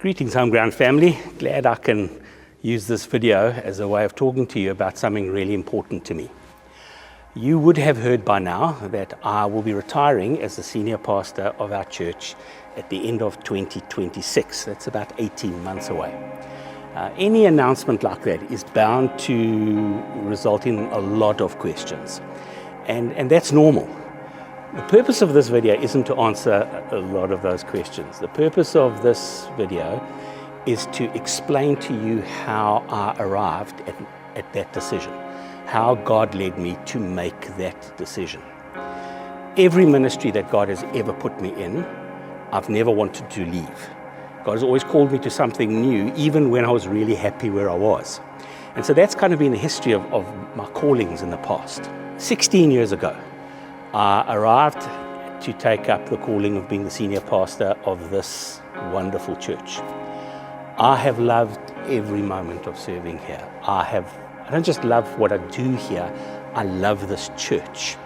Greetings, Homeground family. Glad I can use this video as a way of talking to you about something really important to me. You would have heard by now that I will be retiring as the senior pastor of our church at the end of 2026. That's about 18 months away. Any announcement like that is bound to result in a lot of questions, and that's normal. The purpose of this video isn't to answer a lot of those questions. The purpose of this video is to explain to you how I arrived at that decision, how God led me to make that decision. Every ministry that God has ever put me in, I've never wanted to leave. God has always called me to something new, even when I was really happy where I was. And so that's kind of been the history of my callings in the past. 16 years ago, I arrived to take up the calling of being the senior pastor of this wonderful church. I have loved every moment of serving here. I don't just love what I do here, I love this church.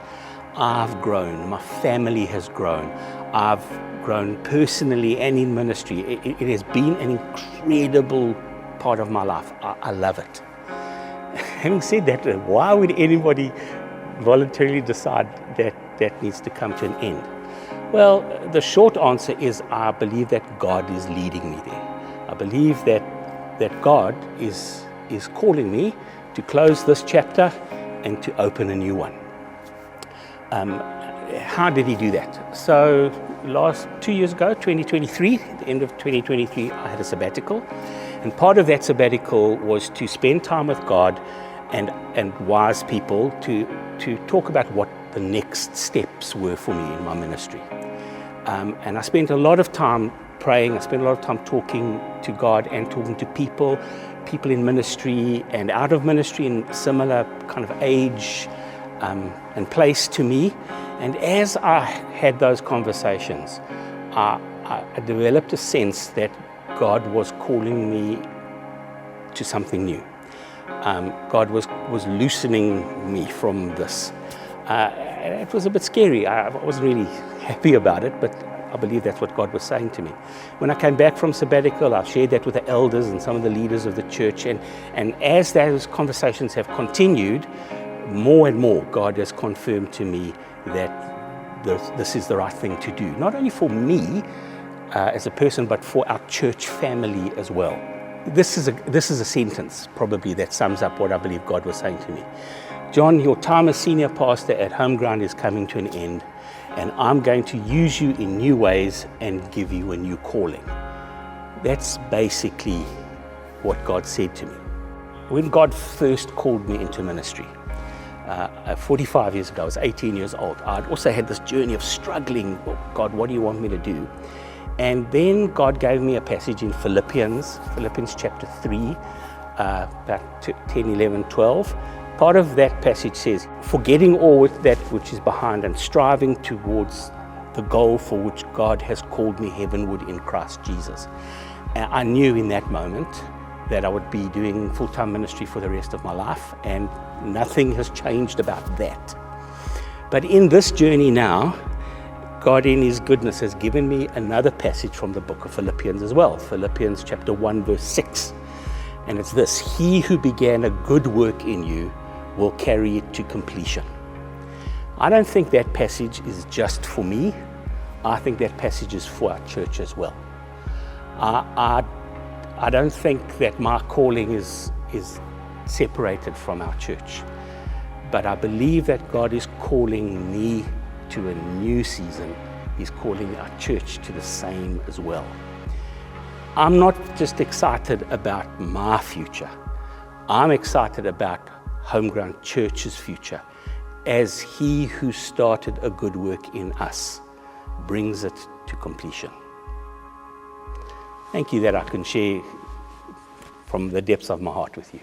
I've grown, my family has grown, I've grown personally and in ministry. It has been an incredible part of my life. I love it. Having said that, why would anybody voluntarily decide that needs to come to an end? Well, the short answer is I believe that God is leading me there. I believe that God is calling me to close this chapter and to open a new one. How did he do that? So 2 years ago, 2023, at the end of 2023, I had a sabbatical. And part of that sabbatical was to spend time with God and wise people to talk about what the next steps were for me in my ministry. And I spent a lot of time praying, I spent a lot of time talking to God and talking to people in ministry and out of ministry in similar kind of age and place to me. And as I had those conversations, I developed a sense that God was calling me to something new. God was loosening me from this. It was a bit scary. I wasn't really happy about it, but I believe that's what God was saying to me. When I came back from sabbatical, I shared that with the elders and some of the leaders of the church. And as those conversations have continued, more and more, God has confirmed to me that this is the right thing to do. Not only for me as a person, but for our church family as well. This is a sentence probably that sums up what I believe God was saying to me. John, your time as senior pastor at Homeground is coming to an end, and I'm going to use you in new ways and give you a new calling. That's basically what God said to me. When God first called me into ministry, 45 years ago, I was 18 years old. I'd also had this journey of struggling. Oh, God, what do you want me to do? And then God gave me a passage in Philippians chapter 3, about 10, 11, 12. Part of that passage says, forgetting all that which is behind and striving towards the goal for which God has called me heavenward in Christ Jesus. And I knew in that moment that I would be doing full-time ministry for the rest of my life, and nothing has changed about that. But in this journey now, God in his goodness has given me another passage from the book of Philippians as well. Philippians chapter 1 verse 6. And it's this: he who began a good work in you will carry it to completion. I don't think that passage is just for me. I think that passage is for our church as well. I don't think that my calling is separated from our church. But I believe that God is calling me to a new season. He's calling our church to the same as well. I'm not just excited about my future. I'm excited about Homeground Church's future as he who started a good work in us brings it to completion. Thank you that I can share from the depths of my heart with you.